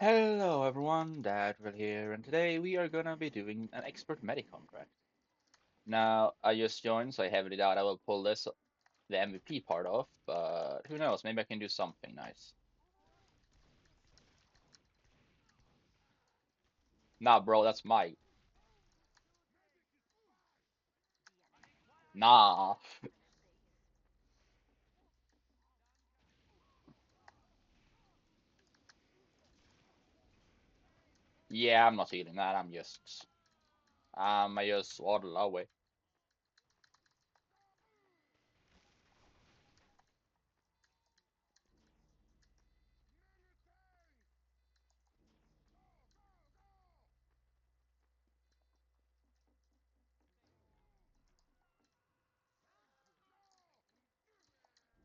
Hello everyone, Dadwell here, and today we are gonna be doing an expert medic contract. Now, I just joined, so I heavily doubt I will pull the MVP part off, but who knows, maybe I can do something nice. Nah, bro, that's my... Nah. Yeah, I'm not healing that, I just waddle away.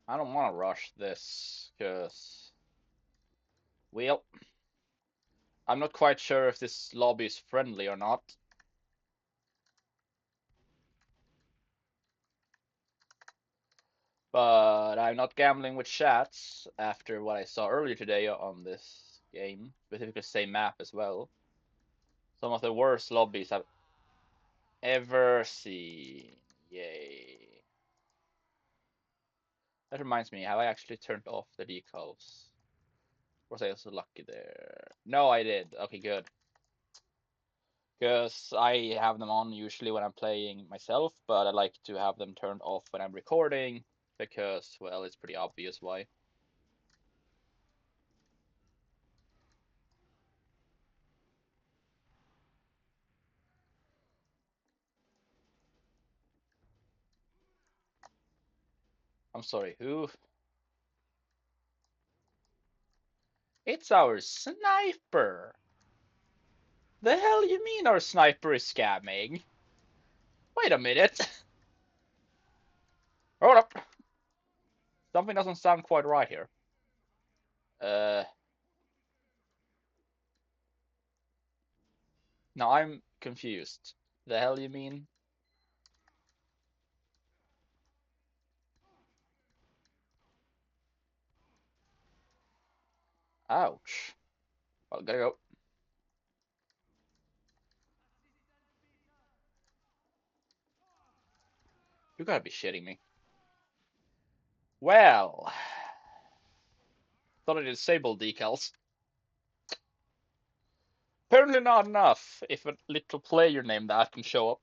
I don't want to rush this, cause... Well, I'm not quite sure if this lobby is friendly or not. But I'm not gambling with chats after what I saw earlier today on this game, specifically same map as well. Some of the worst lobbies I've ever seen. Yay. That reminds me, have I actually turned off the decals? Was I also lucky there? No, I did. Okay, good. Because I have them on usually when I'm playing myself, but I like to have them turned off when I'm recording because, well, it's pretty obvious why. I'm sorry, who? It's our sniper! The hell you mean our sniper is scamming? Wait a minute. Hold up. Something doesn't sound quite right here. Uh, now I'm confused. The hell you mean? Ouch. Well, gotta go. You gotta be shitting me. Well, thought I disabled decals. Apparently not enough if a little player name that can show up.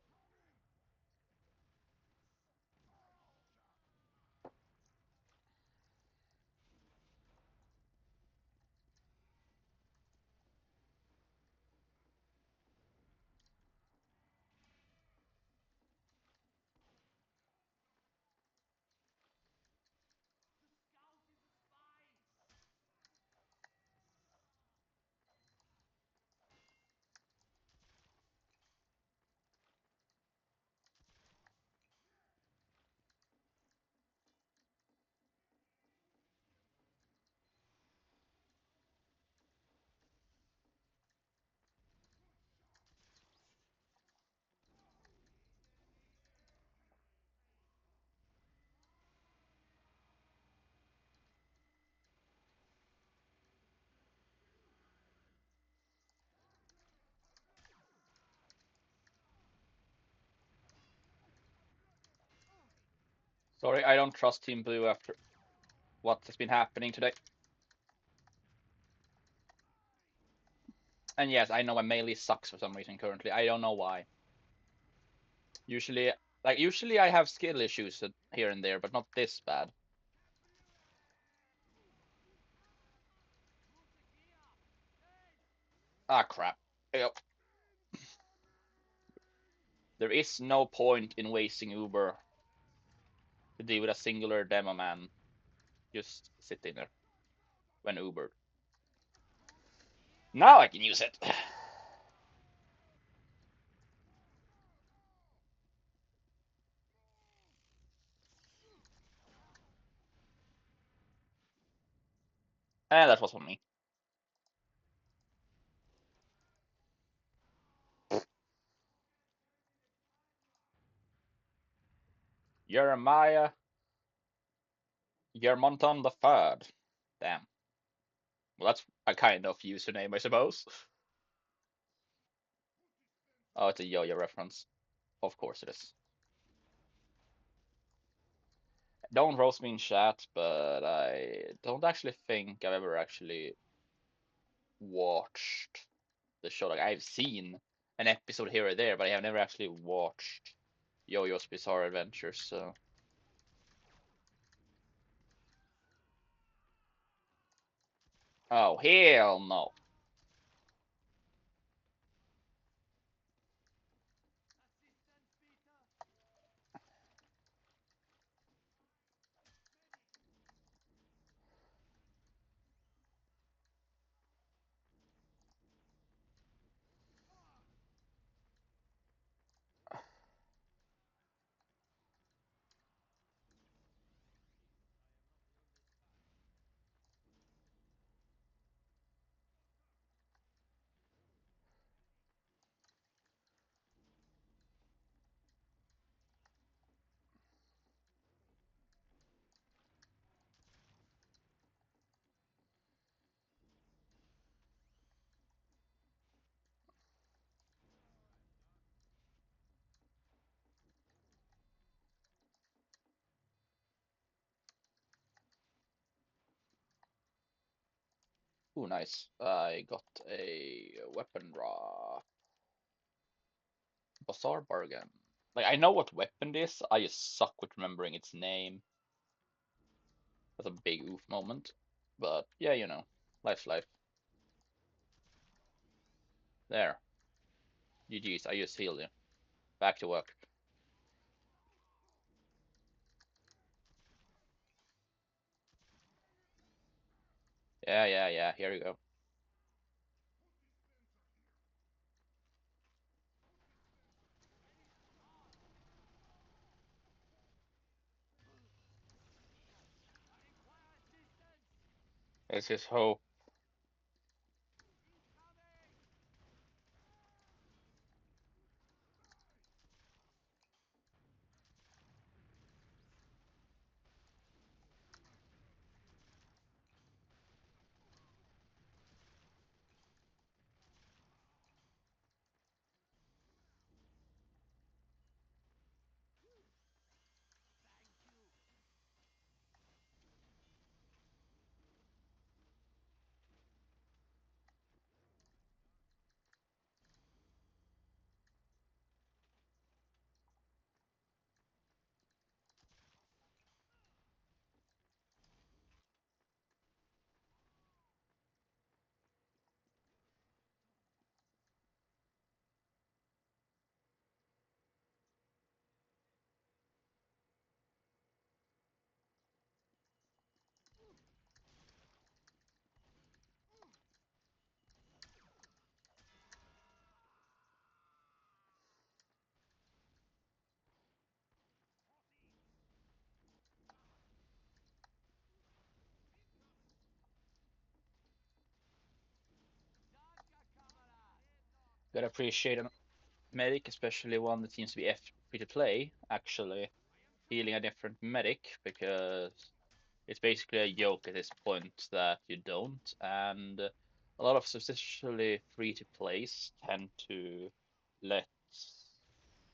Sorry, I don't trust Team Blue after what has been happening today. And yes, I know my melee sucks for some reason currently. I don't know why. Usually, usually I have skill issues here and there, but not this bad. Ah, crap. Yep. There is no point in wasting Uber to deal with a singular demo man just sitting there when Ubered. Now I can use it. And that was on me. Jeremiah Yermonton the Third. Damn. Well, that's a kind of username, I suppose. Oh, it's a yo-yo reference. Of course it is. Don't roast me in chat, but I don't actually think I've ever actually watched the show. Like I've seen an episode here or there, but I have never actually watched Yo-Yo's Bizarre Adventures. So, oh hell no! Ooh, nice. I got a weapon drop. Bizarre bargain. Like I know what weapon it is. I just suck with remembering its name. That's a big oof moment. But yeah, you know, life's life. There. GG's. I just healed you. Back to work. Yeah, yeah, yeah. Here you go. Let's just hope. Gotta appreciate a medic, especially one that seems to be free to play, actually healing a different medic because it's basically a joke at this point that you don't, and a lot of especially free to plays tend to let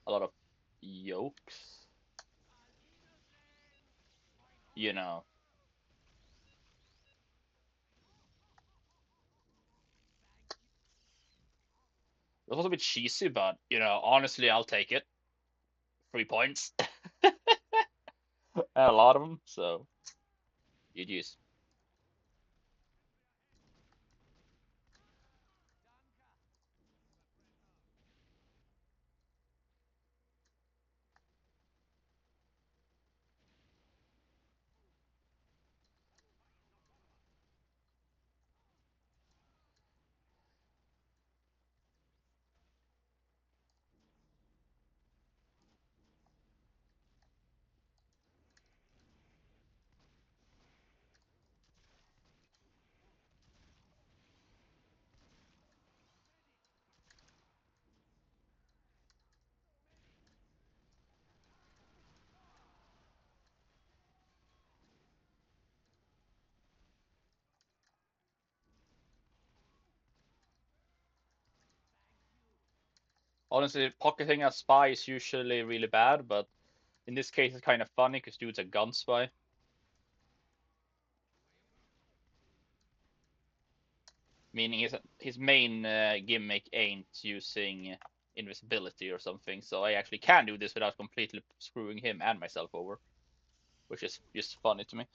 a lot of yokes, you know. It was a bit cheesy, but you know, honestly, I'll take it. 3 points, a lot of them. So GG's. Honestly, pocketing a spy is usually really bad, but in this case it's kind of funny because dude's a gun spy. Meaning his main gimmick ain't using invisibility or something, so I actually can do this without completely screwing him and myself over, which is just funny to me.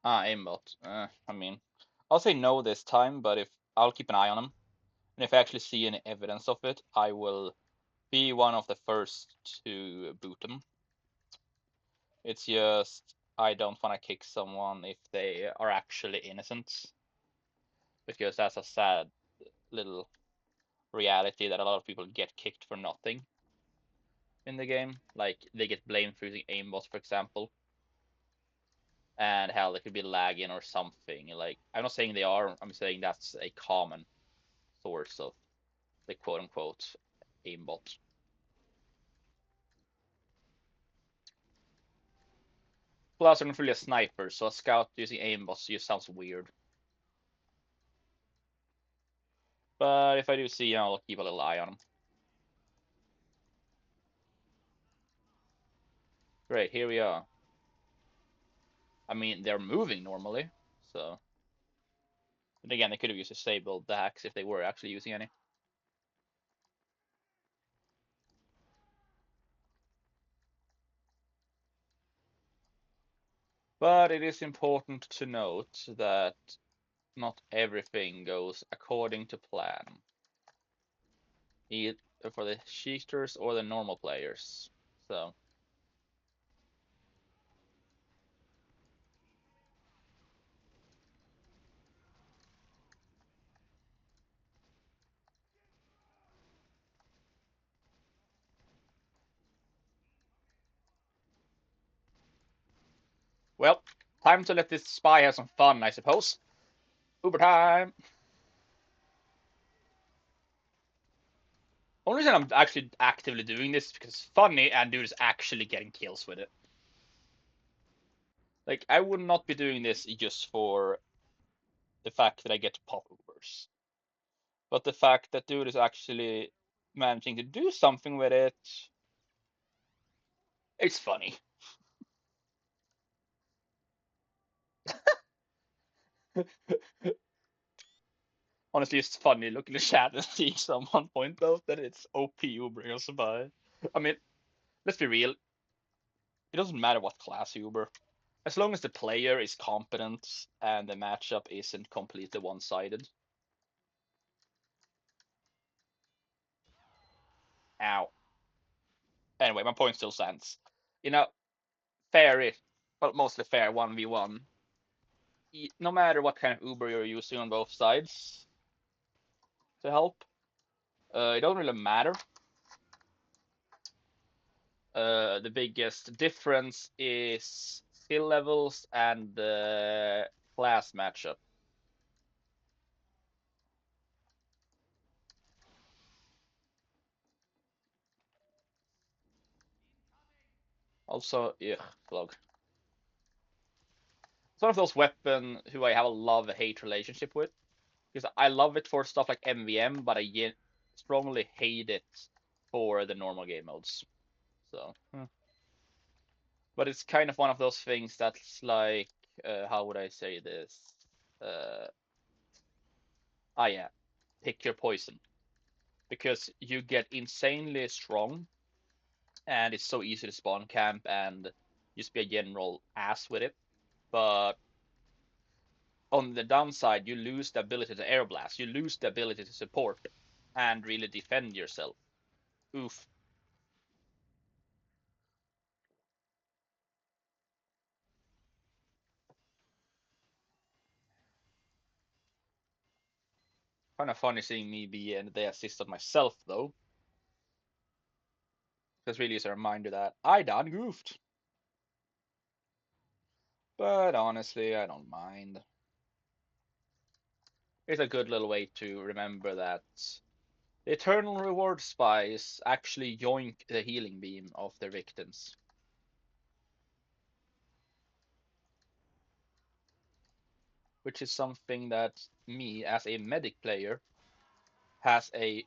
Aimbot. I mean, I'll say no this time, but if I'll keep an eye on him, and if I actually see any evidence of it, I will be one of the first to boot him. It's just I don't want to kick someone if they are actually innocent, because that's a sad little reality that a lot of people get kicked for nothing in the game. Like they get blamed for using aimbots, for example, and hell, they could be lagging or something. Like I'm not saying they are. I'm saying that's a common source of the quote unquote aimbot. Plus, I'm not really a sniper, so a scout using aimbots just sounds weird. But if I do see, I'll keep a little eye on them. Great, here we are. I mean, they're moving normally, so. But again, they could have used disabled the hacks if they were actually using any. But it is important to note that not everything goes according to plan, either for the cheaters or the normal players. So, well, time to let this spy have some fun, I suppose. Uber time! Only reason I'm actually actively doing this is because it's funny and dude is actually getting kills with it. Like, I would not be doing this just for the fact that I get to pop Ubers, but the fact that dude is actually managing to do something with it, it's funny. Honestly, it's funny looking at the chat and seeing someone point out that it's OP Uber or somebody. I mean, let's be real. It doesn't matter what class Uber. As long as the player is competent and the matchup isn't completely one-sided. Ow. Anyway, my point still stands. You know, fair, but mostly fair 1v1. No matter what kind of Uber you're using on both sides to help, it don't really matter. The biggest difference is skill levels and the class matchup. Also, yeah, vlog. It's one of those weapons who I have a love-hate relationship with because I love it for stuff like MVM, but I strongly hate it for the normal game modes. So, but it's kind of one of those things that's like, how would I say this? Uh, yeah, pick your poison because you get insanely strong, and it's so easy to spawn camp and just be a general ass with it. But on the downside, you lose the ability to air blast, you lose the ability to support and really defend yourself. Oof. Kind of funny seeing me be the assist of myself though, because really is a reminder that I done goofed. But honestly, I don't mind. It's a good little way to remember that The Eternal Reward spies actually yoink the healing beam of their victims, which is something that me, as a medic player, has a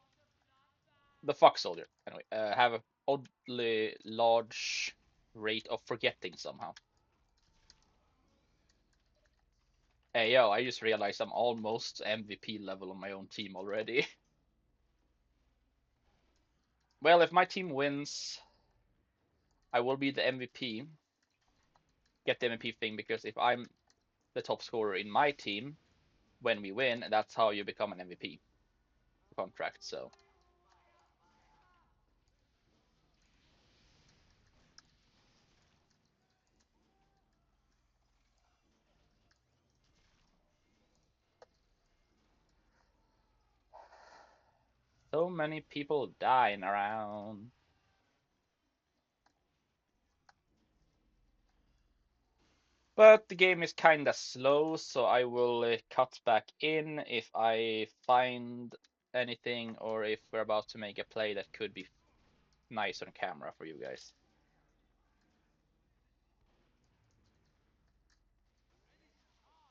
the Fox Soldier anyway, have a oddly large rate of forgetting somehow. Hey yo, I just realized I'm almost MVP level on my own team already. Well, if my team wins, I will be the MVP, get the MVP thing, because if I'm the top scorer in my team when we win, that's how you become an MVP contract. So many people dying around. But the game is kinda slow, so I will cut back in if I find anything or if we're about to make a play that could be nice on camera for you guys.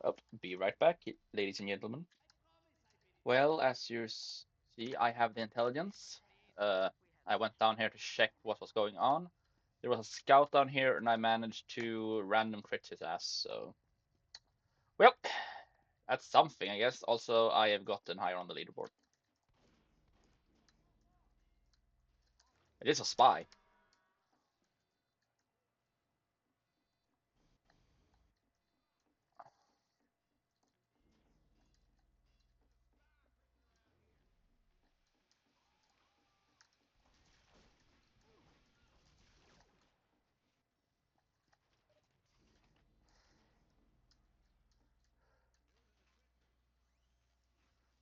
Oh, be right back, ladies and gentlemen. Well, as you see, I have the intelligence. Uh, I went down here to check what was going on. There was a scout down here, and I managed to random crit his ass. So, well, that's something, I guess. Also, I have gotten higher on the leaderboard. It is a spy.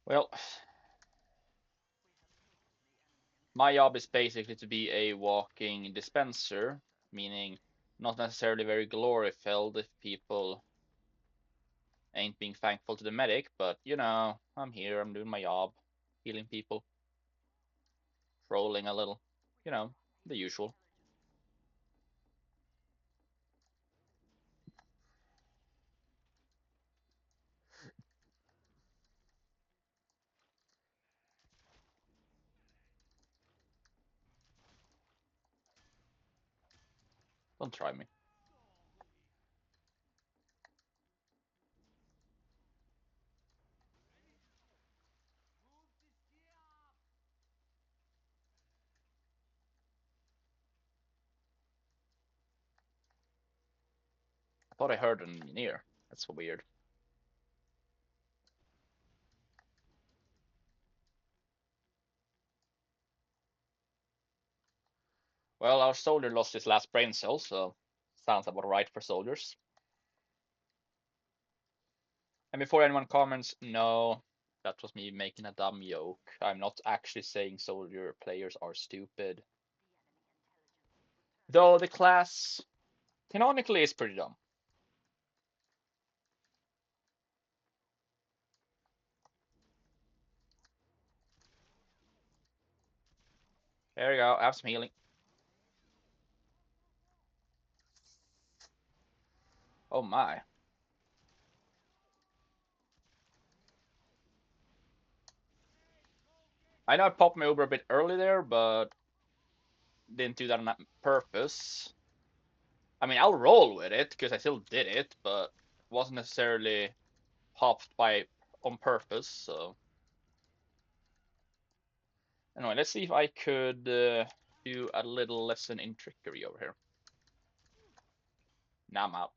Well, my job is basically to be a walking dispenser, meaning not necessarily very glory filled if people ain't being thankful to the medic, but you know, I'm here, I'm doing my job, healing people, trolling a little, you know, the usual. Don't try me. I thought I heard an engineer. That's so weird. Well, our soldier lost his last brain cell, so sounds about right for soldiers. And before anyone comments, no, that was me making a dumb joke. I'm not actually saying soldier players are stupid. Though the class canonically is pretty dumb. There you go, have some healing. Oh my. I know I popped my Uber a bit early there, but didn't do that on purpose. I mean, I'll roll with it because I still did it, but it wasn't necessarily popped by on purpose. So anyway, let's see if I could do a little lesson in trickery over here. Now I'm out.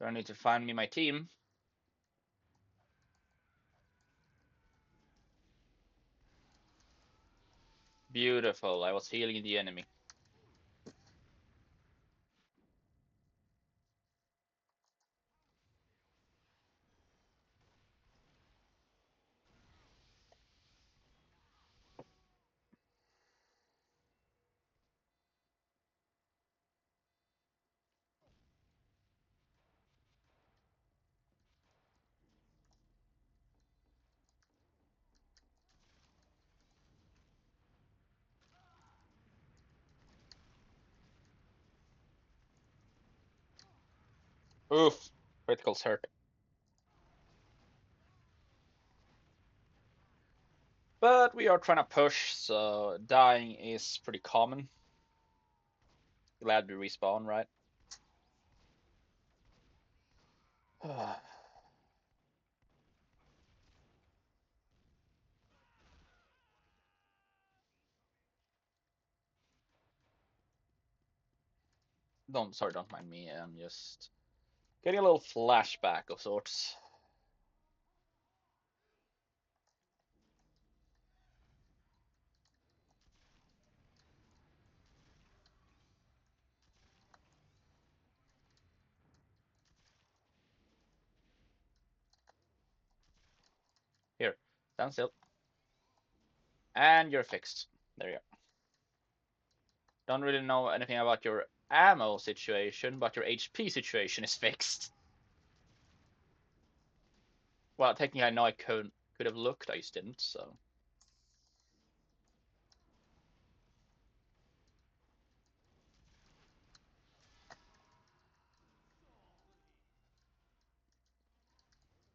Do I need to find me my team? Beautiful. I was healing the enemy. Oof. Criticals hurt. But we are trying to push, so dying is pretty common. Glad we respawn, right? Don't mind me. I'm just getting a little flashback of sorts. Here, stand still. And you're fixed. There you go. Don't really know anything about your ammo situation, but your HP situation is fixed. Well, technically I know I could have looked, I just didn't, so.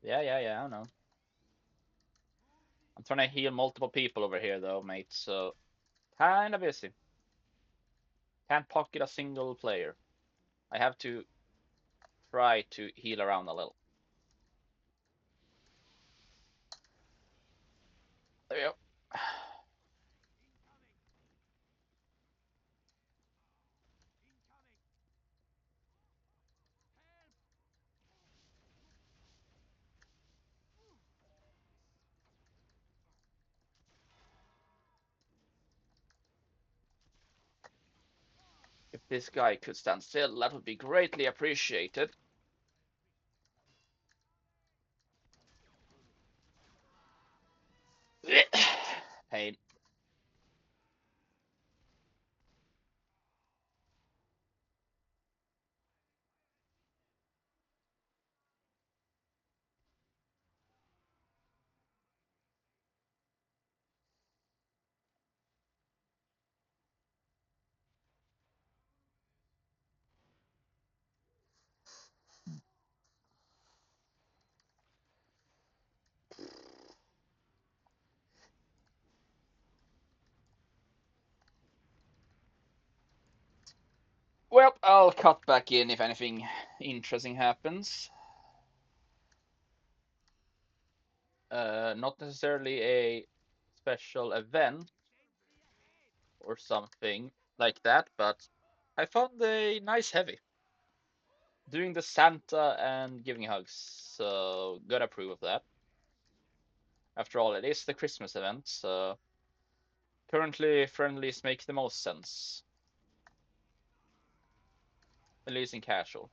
Yeah, I know. I'm trying to heal multiple people over here though, mate, so kinda busy. Can't pocket a single player. I have to try to heal around a little. There we go. If this guy could stand still, that would be greatly appreciated. Pain. Well, I'll cut back in if anything interesting happens. Not necessarily a special event or something like that, but I found a nice heavy. Doing the Santa and giving hugs, so gotta approve of that. After all, it is the Christmas event, so currently friendlies make the most sense. At least in casual.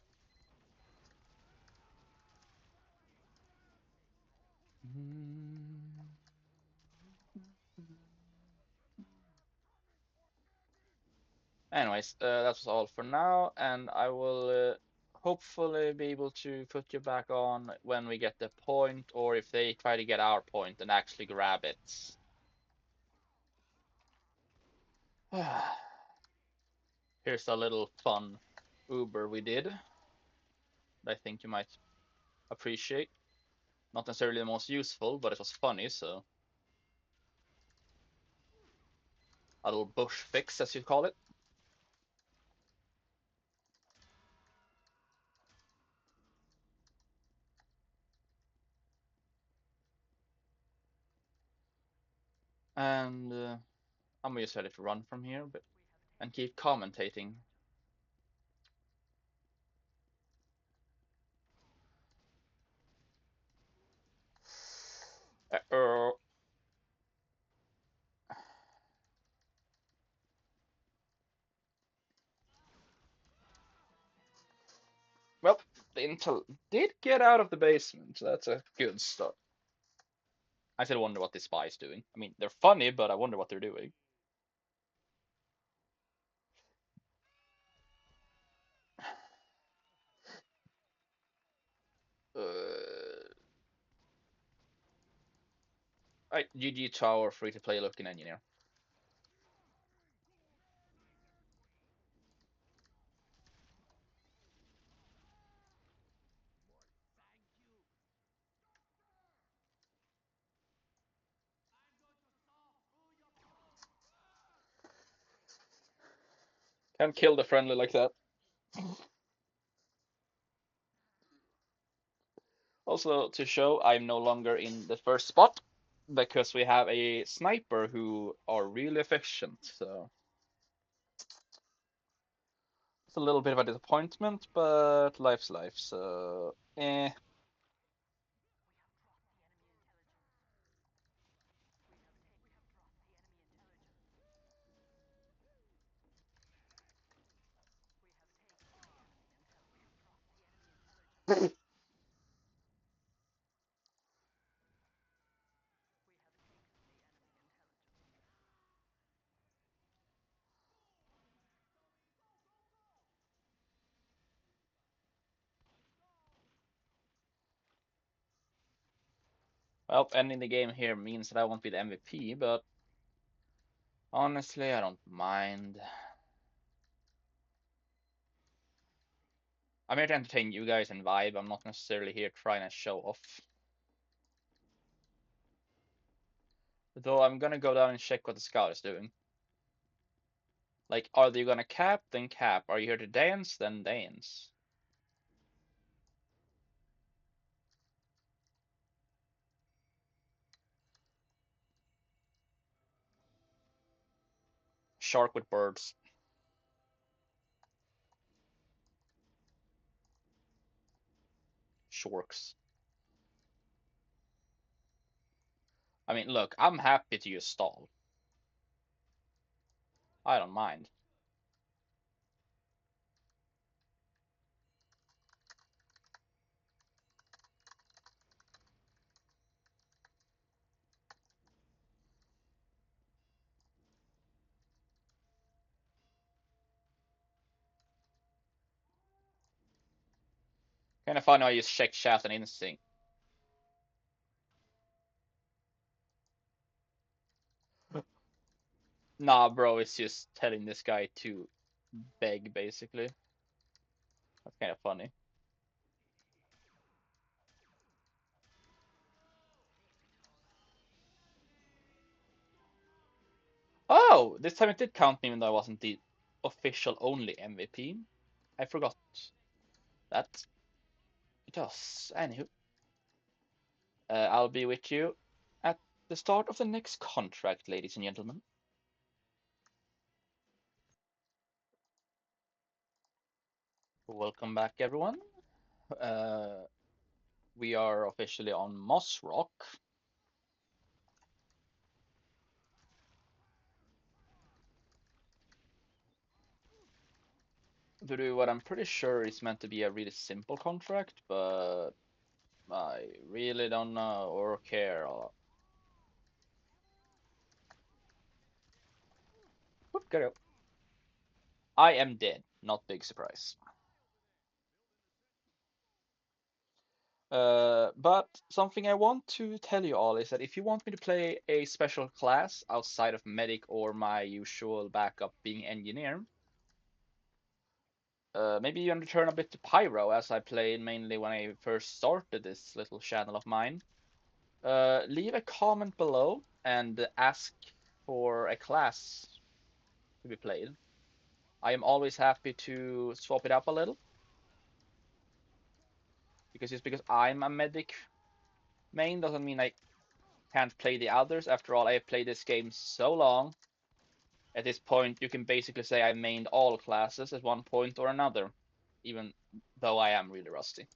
Anyways, that was all for now, and I will hopefully be able to put you back on when we get the point, or if they try to get our point and actually grab it. Here's a little fun Uber we did that I think you might appreciate. Not necessarily the most useful, but it was funny, so a little bush fix, as you call it. And I'm just ready to run from here, but and keep commentating. Uh, well, the Intel did get out of the basement, so that's a good start. I still wonder what the spy's doing. I mean, they're funny, but I wonder what they're doing. Right, GG Tower, free to play looking engineer. Can't kill the friendly like that. Also, to show I'm no longer in the first spot because we have a sniper who are really efficient. So it's a little bit of a disappointment, but life's life. So, eh. Well, ending the game here means that I won't be the MVP, but honestly, I don't mind. I'm here to entertain you guys and vibe. I'm not necessarily here trying to show off. Though I'm gonna go down and check what the scout is doing. Like, are they gonna cap? Then cap. Are you here to dance? Then dance. Shark with birds. Sharks. I mean, look, I'm happy to use stall. I don't mind. Kind of fun how I use check, chat, and instinct. Nah, bro, it's just telling this guy to beg, basically. That's kind of funny. Oh, this time it did count me even though I wasn't the official only MVP. I forgot that. It does. Anywho, I'll be with you at the start of the next contract, ladies and gentlemen. Welcome back, everyone. Uh, we are officially on Mossrock. To do what I'm pretty sure is meant to be a really simple contract, but I really don't know or care. Whoop, get up. I am dead. Not big surprise. But something I want to tell you all is that if you want me to play a special class outside of medic or my usual backup being engineer, maybe you want to turn a bit to pyro as I played mainly when I first started this little channel of mine. Leave a comment below and ask for a class to be played. I am always happy to swap it up a little because just because I'm a medic main doesn't mean I can't play the others. After all, I have played this game so long. At this point, you can basically say I mained all classes at one point or another, even though I am really rusty.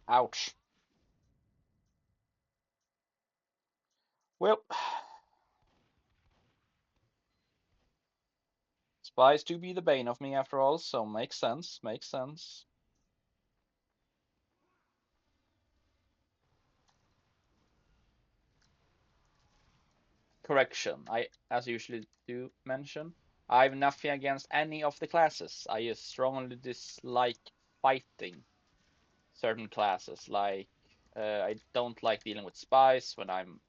Ouch. Well, spies do be the bane of me after all, so makes sense, makes sense. Correction, I, as usually do mention, I've nothing against any of the classes. I just strongly dislike fighting certain classes. Like, I don't like dealing with spies when I'm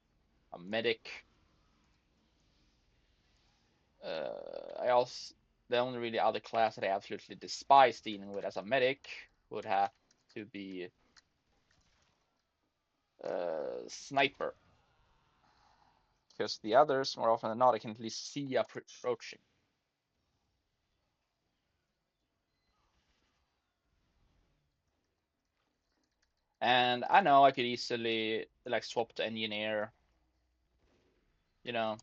a medic. I also the only really other class that I absolutely despise dealing with as a medic would have to be sniper, because the others more often than not I can at least see approaching. And I know I could easily like swap to engineer, you know,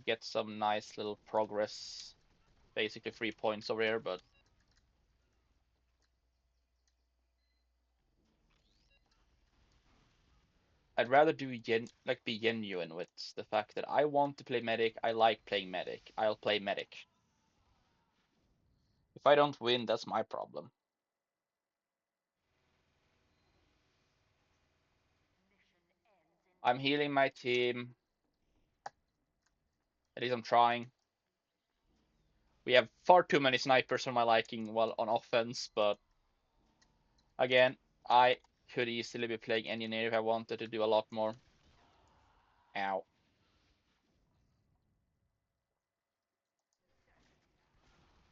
get some nice little progress, basically 3 points over here, but I'd rather do be genuine with the fact that I want to play medic. I like playing medic. I'll play medic. If I don't win, that's my problem. I'm healing my team. At least I'm trying. We have far too many snipers for my liking while on offense, but again, I could easily be playing engineer if I wanted to do a lot more. Ow.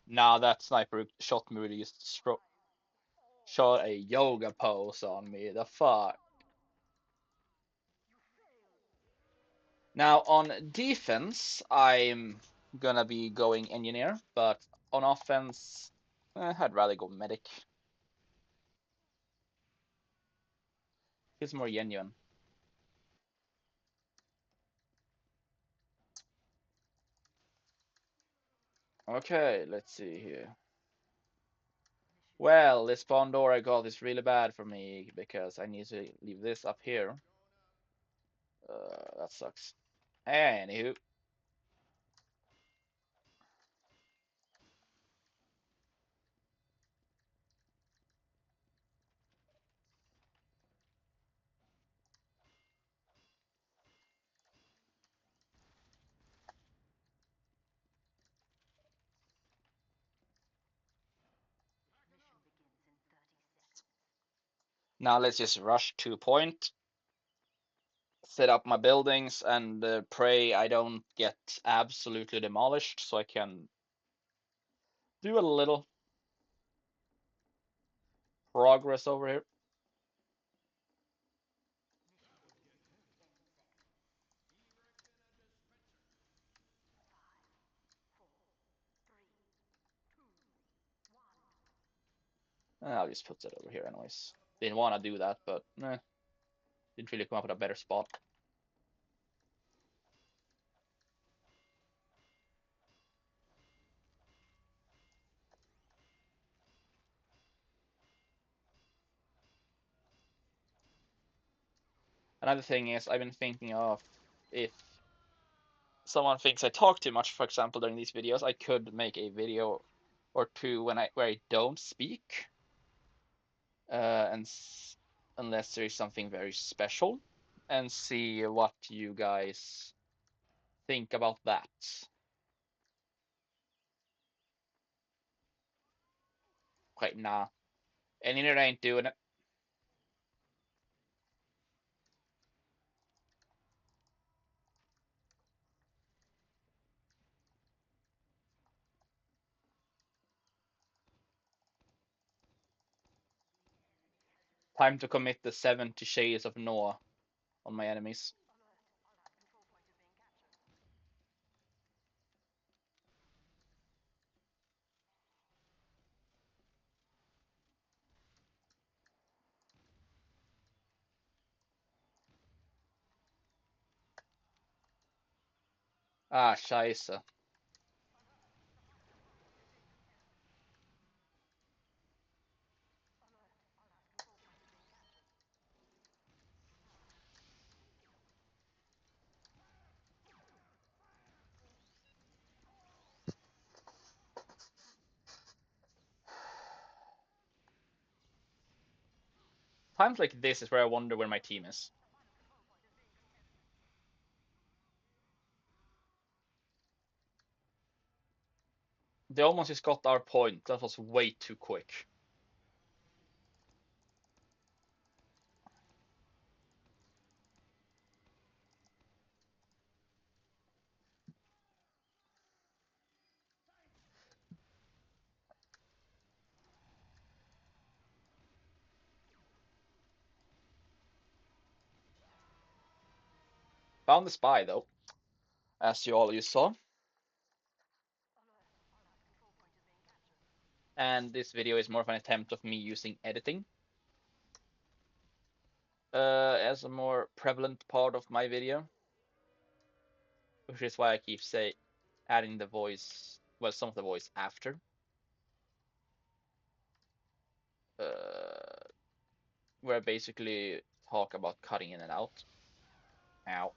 Nah, that sniper shot me really just shot a yoga pose on me. The fuck? Now on defense, I'm gonna be going engineer, but on offense, I'd rather go medic. It's more genuine. Okay, let's see here. Well, this spawn door I got is really bad for me because I need to leave this up here. That sucks. Anywho, now let's just rush to point, set up my buildings, and pray I don't get absolutely demolished so I can do a little progress over here. I'll just put that over here anyways. Didn't want to do that, but didn't really come up with a better spot. Another thing is I've been thinking of, if someone thinks I talk too much, for example, during these videos, I could make a video or two where I don't speak, and unless there is something very special, and see what you guys think about that. Okay, nah, Engineer ain't doing it. Time to commit the 70 Shades of Noah on my enemies. Ah, scheiße. Times like this is where I wonder where my team is. They almost just got our point. That was way too quick. Found the spy though, as you all saw. And this video is more of an attempt of me using editing as a more prevalent part of my video, which is why I keep adding the voice, well, some of the voice after. Uh, where I basically talk about cutting in and out. Ow.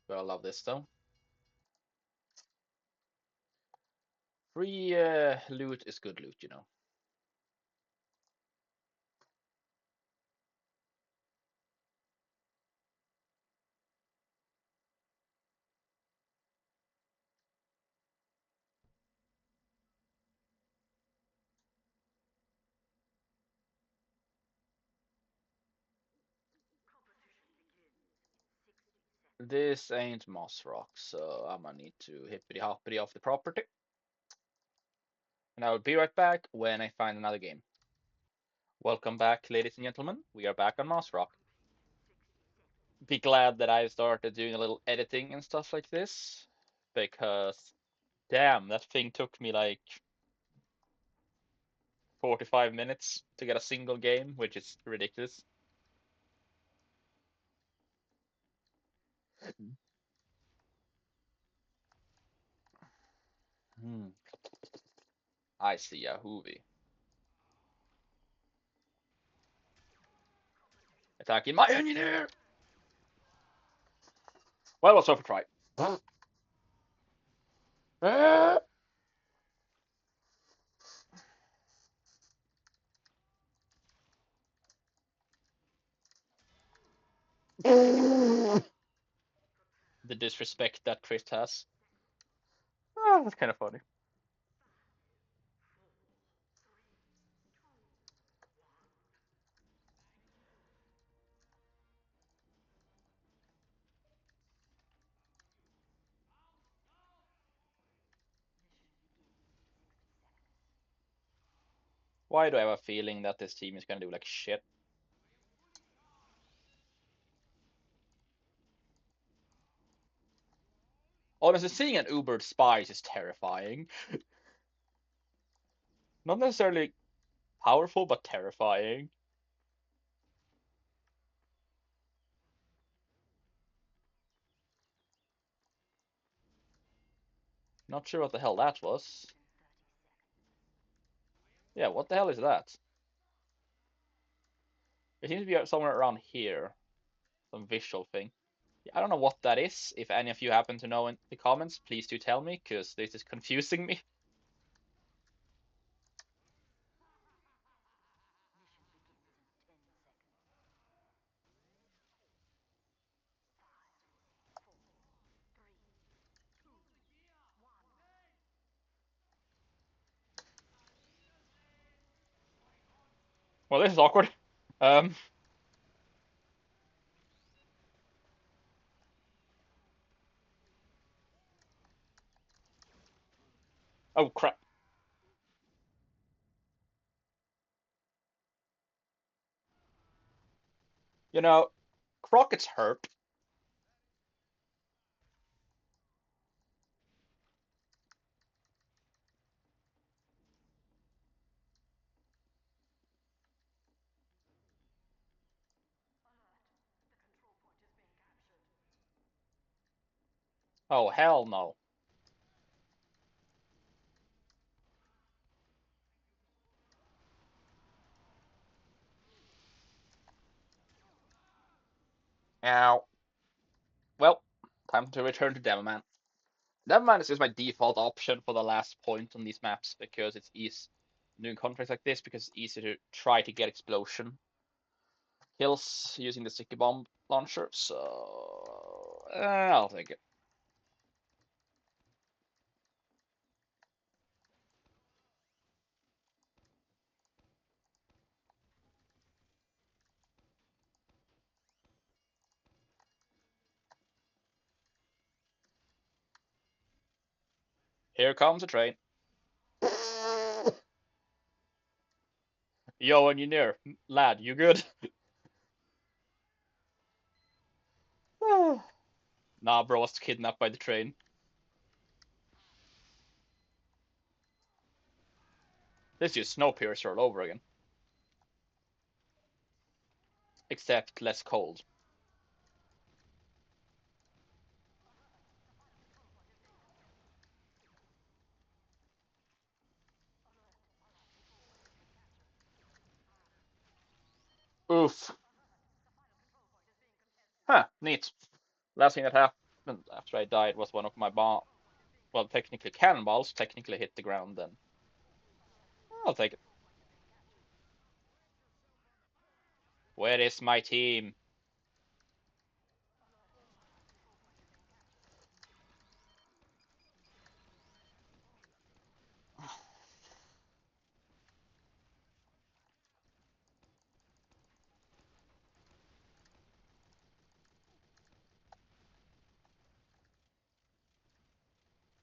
But I love this though. Free loot is good loot, you know. This ain't Mossrock, so I'm gonna need to hippity hoppity off the property. And I will be right back when I find another game. Welcome back, ladies and gentlemen. We are back on Mossrock. Be glad that I started doing a little editing and stuff like this, because damn, that thing took me like 45 minutes to get a single game, which is ridiculous. Hmm. I see a hoovy. Attacking my engineer! Well, let's hope try. The disrespect that Chris has. Oh, that's kind of funny. Why do I have a feeling that this team is gonna do like shit? Honestly, seeing an Ubered Spies is terrifying. Not necessarily powerful, but terrifying. Not sure what the hell that was. Yeah, what the hell is that? It seems to be somewhere around here. Some visual thing. Yeah, I don't know what that is. If any of you happen to know in the comments, please do tell me, because this is confusing me. Well, this is awkward. Um. Oh crap. You know, Crockett's hurt. Oh hell no. Ow. Well. Time to return to Devilman. Devilman is just my default option for the last point on these maps because it's easy doing contracts like this because it's easy to try to get explosion kills using the sticky bomb launcher. So I'll take it. Here comes a train. Yo, engineer, lad, you good? Nah, bro, I was kidnapped by the train. This is Snowpiercer all over again, except less cold. Oof. Huh, neat. Last thing that happened after I died was one of my bomb, well, technically cannonballs, technically hit the ground then. I'll take it. Where is my team?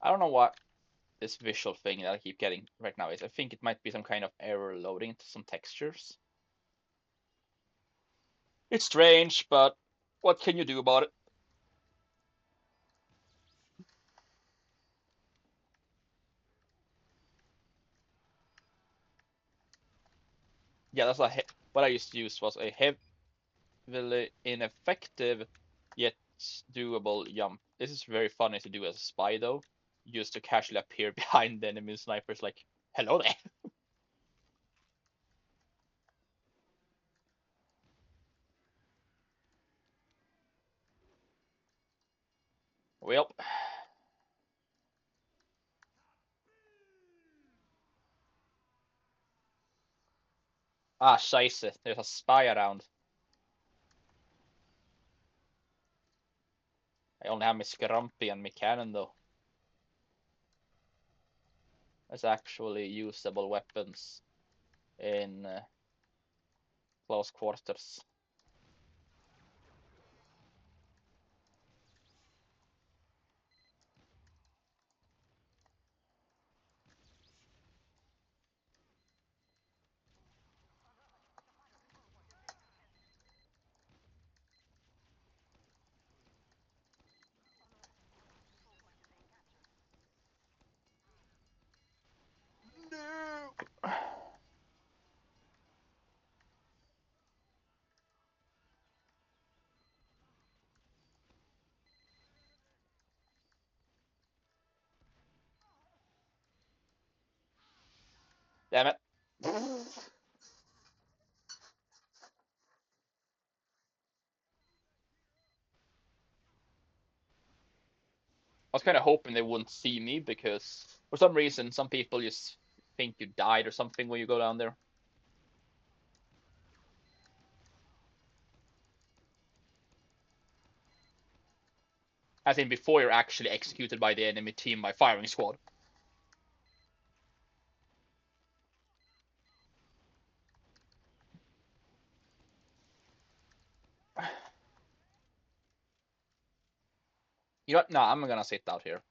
I don't know what this visual thing that I keep getting right now is. I think it might be some kind of error loading to some textures. It's strange, but what can you do about it? Yeah, that's what I used to use was a heavily ineffective yet doable jump. This is very funny to do as a spy though, just to casually appear behind the enemy snipers like, hello there. Well, scheisse, there's a spy around. I only have my Scrumpy and my cannon though. As actually usable weapons in close quarters. No! Damn it. I was kind of hoping they wouldn't see me because for some reason some people just think you died or something when you go down there. As in before you're actually executed by the enemy team by firing squad. You know what? No, I'm gonna sit out here.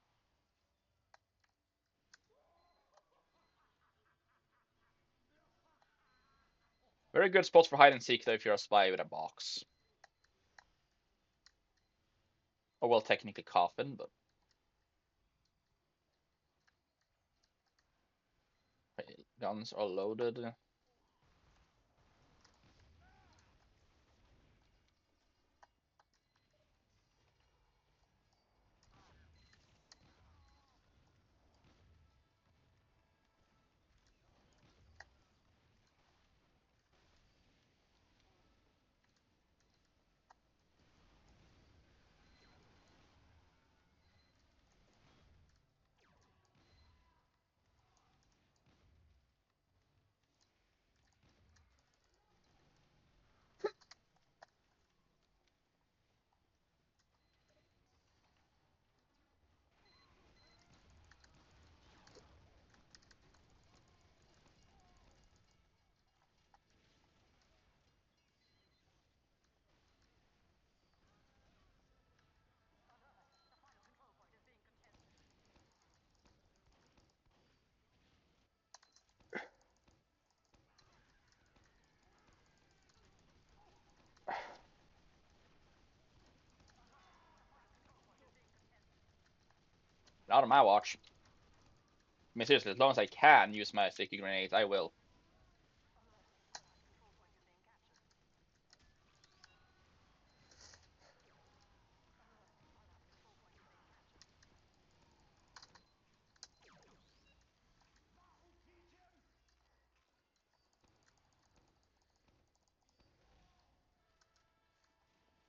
Very good spots for hide and seek though if you're a spy with a box. Or well, technically coffin, but guns are loaded. Not on my watch. I mean, seriously, as long as I can use my sticky grenades, I will.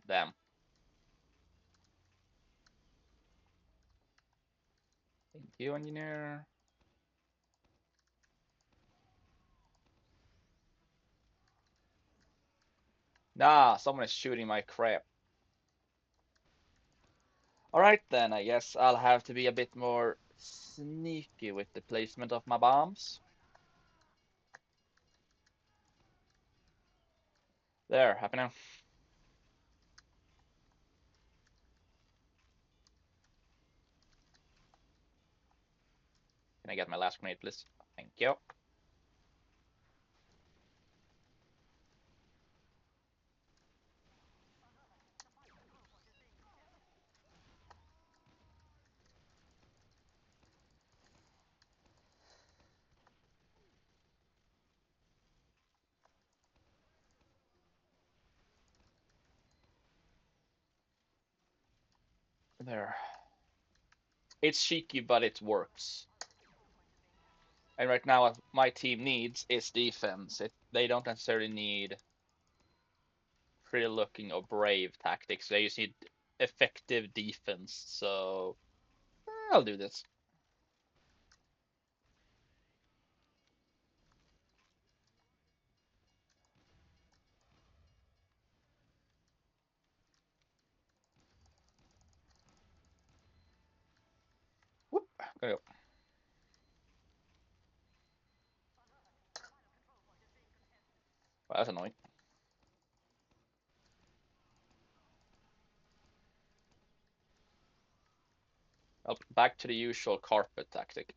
Damn. Thank you, engineer. Nah, someone is shooting my crap. Alright then, I guess I'll have to be a bit more sneaky with the placement of my bombs. There, happy now. Can I get my last grenade, please? Thank you. There. It's cheeky, but it works. And right now, what my team needs is defense. They don't necessarily need pretty looking or brave tactics. They just need effective defense. So I'll do this. Whoop. Go. Well, that's annoying. Well, back to the usual carpet tactic.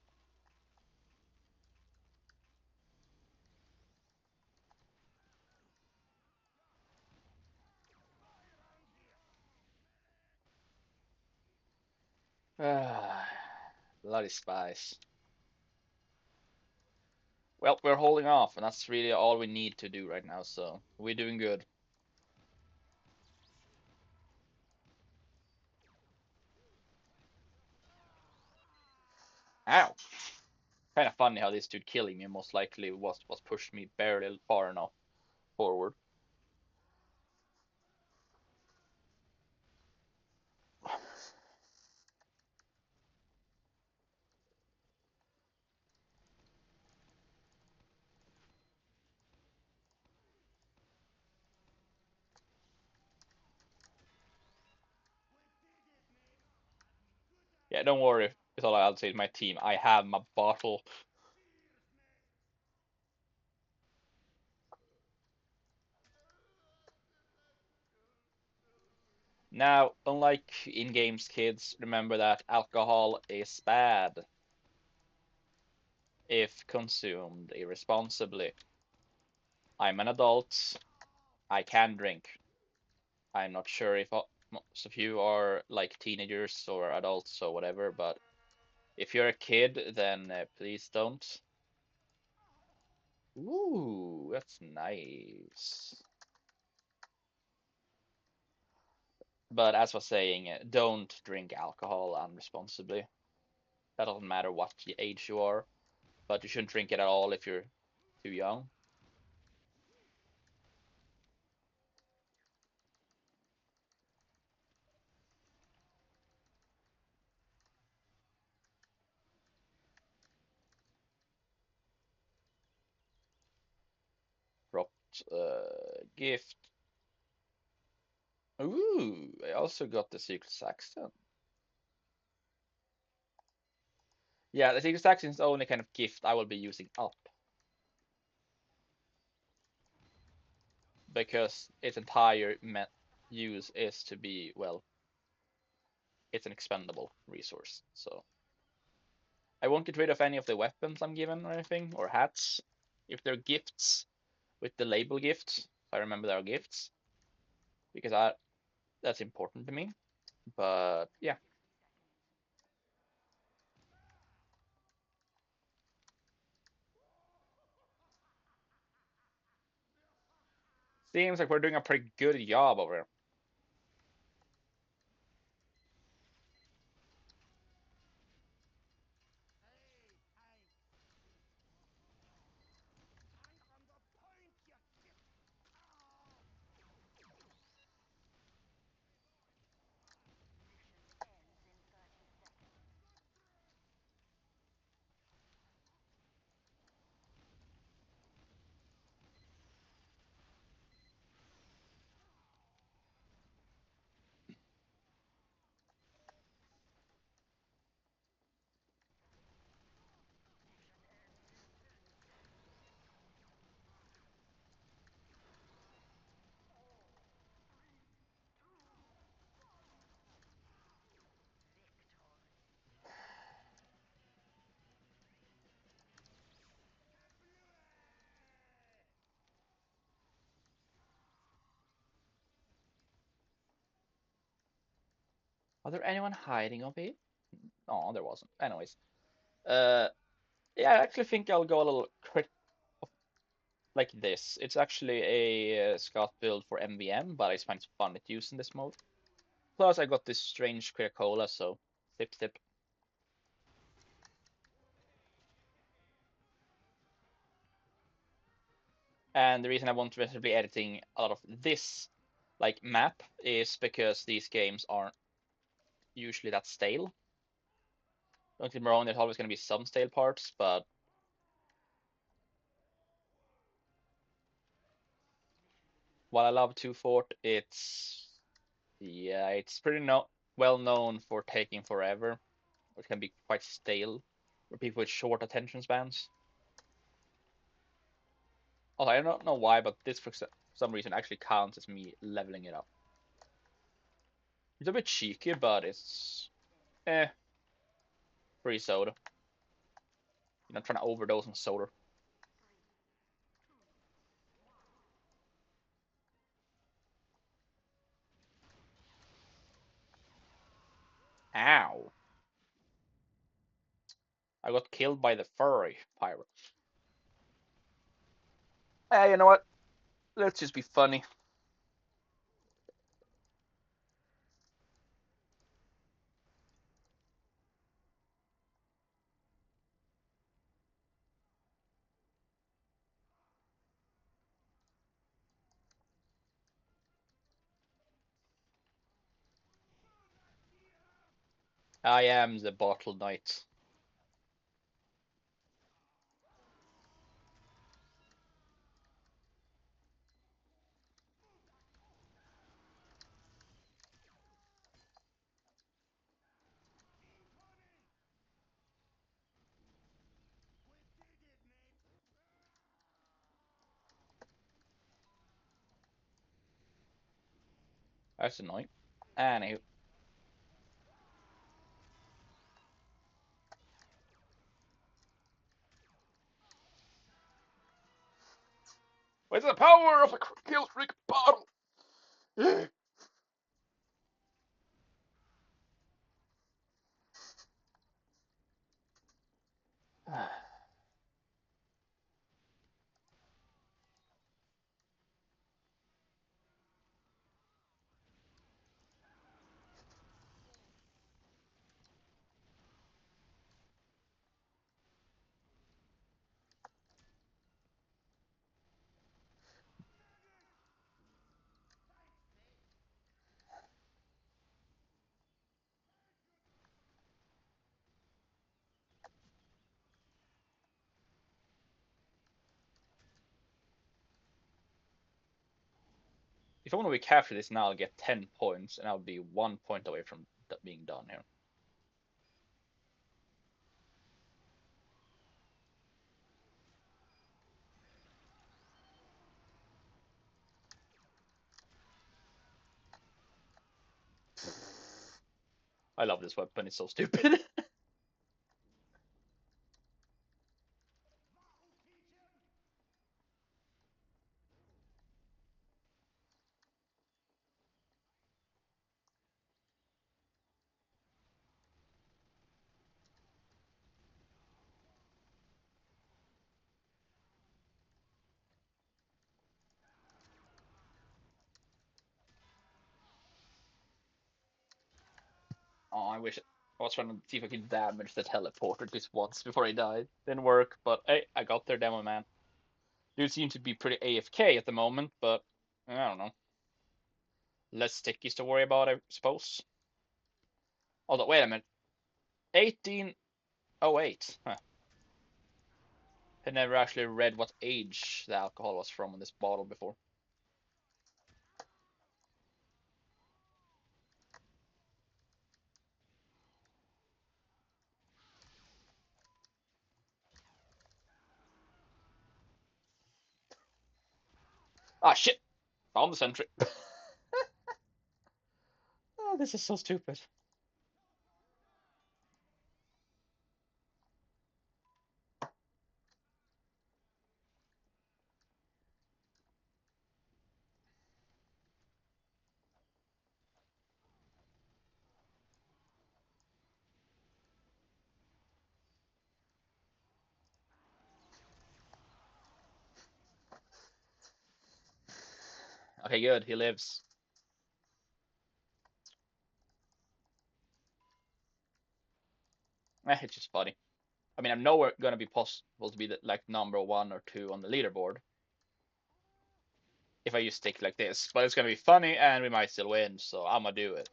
Bloody spies. Well, we're holding off, and that's really all we need to do right now, so we're doing good. Ow! Kind of funny how this dude killing me most likely was pushed me barely far enough forward. Yeah, don't worry. It's all I'll say to my team. I have my bottle. Now, unlike in games, kids, remember that alcohol is bad if consumed irresponsibly. I'm an adult. I can drink. I'm not sure if most of you are like teenagers or adults or whatever, but if you're a kid, then please don't. Ooh, that's nice. But as I was saying, don't drink alcohol unresponsibly. That doesn't matter what age you are, but you shouldn't drink it at all if you're too young. Dropped gift. Ooh, I also got the Secret Saxon. Yeah, the Secret Saxon is the only kind of gift I will be using up because its entire use is to be, well, it's an expendable resource. So I won't get rid of any of the weapons I'm given or anything, or hats. If they're gifts with the label gifts, I remember they are gifts because that's important to me. But yeah, Seems like we're doing a pretty good job over here. Was there anyone hiding over here? No, there wasn't. Anyways, uh, yeah, I actually think I'll go a little crit like this. It's actually a Scott build for MVM, but I find it fun to use in this mode. Plus, I got this strange Coca-Cola, so sip sip. And the reason I want to be editing a lot of this like map is because these games aren't usually that stale. Don't get me wrong, there's always going to be some stale parts, but while I love 2 Fort, it's pretty well known for taking forever, which can be quite stale for people with short attention spans. Also, I don't know why, but this for some reason actually counts as me leveling it up. It's a bit cheeky, but it's free soda. You're not trying to overdose on soda. Ow! I got killed by the furry pirate. Hey, you know what? Let's just be funny. I am the bottle knight. That's annoying. Anywho, with the power of a kill streak bottle. If I want to recapture this now, I'll get 10 points, and I'll be 1 point away from being done here. I love this weapon, it's so stupid. Oh, I wish I was trying to see if I could damage the teleporter just once before he died. Didn't work, but hey, I got there, demo man. Dude seems to be pretty AFK at the moment, but I don't know. Less stickies to worry about, I suppose. Although, wait a minute. 1808. Huh. Had never actually read what age the alcohol was from in this bottle before. Ah, shit! Found the sentry. Oh, this is so stupid. Okay, good. He lives. It's just funny. I mean, I'm nowhere gonna be possible to be the, like number one or two on the leaderboard if I just stick like this. But it's gonna be funny, and we might still win, so I'm gonna do it.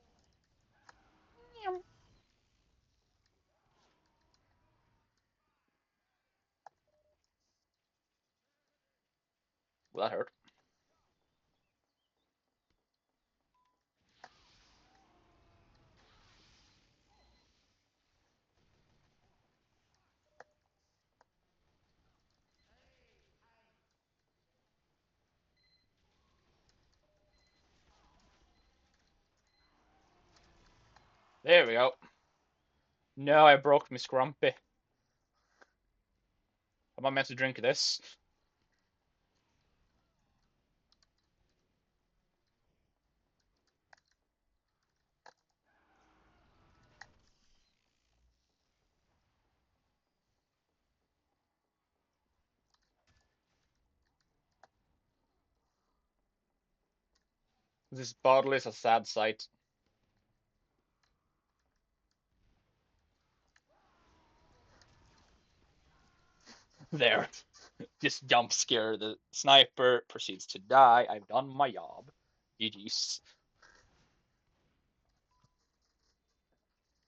Well, that hurt. There we go. No, I broke my scrumpy. Am I meant to drink this? This bottle is a sad sight. There. Just jump scare. The sniper proceeds to die. I've done my job. GG's.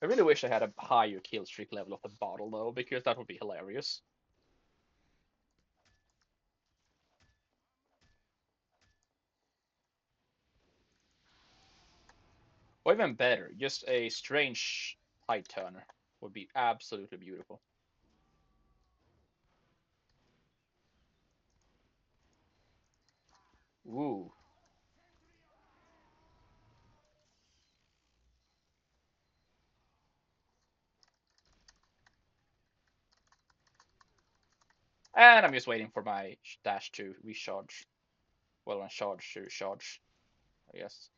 I really wish I had a higher kill streak level of the bottle though, because that would be hilarious. Or even better, just a strange tide turner would be absolutely beautiful. Ooh. And I'm just waiting for my dash to recharge. Well, and charge to recharge, I guess.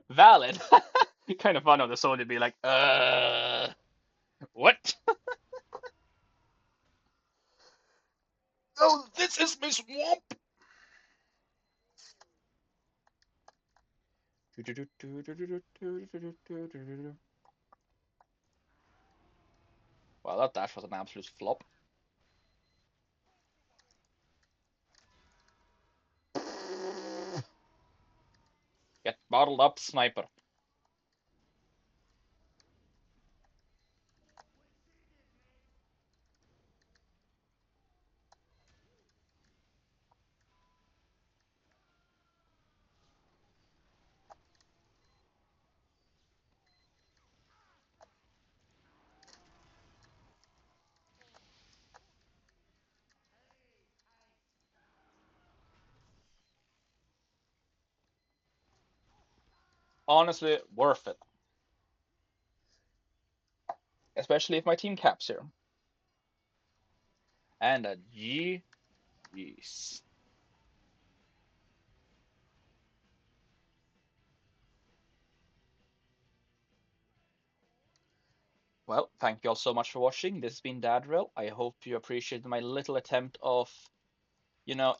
Valid. Kind of fun of the soldier to be like, what? Oh, this is my swamp. Well, that dash was an absolute flop. Get bottled up, sniper. Honestly, worth it. Especially if my team caps here. And a GG's. Well, thank you all so much for watching. This has been Dadrill. I hope you appreciated my little attempt of,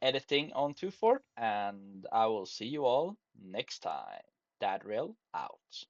editing on 2 Fort, and I will see you all next time. Dadrill out.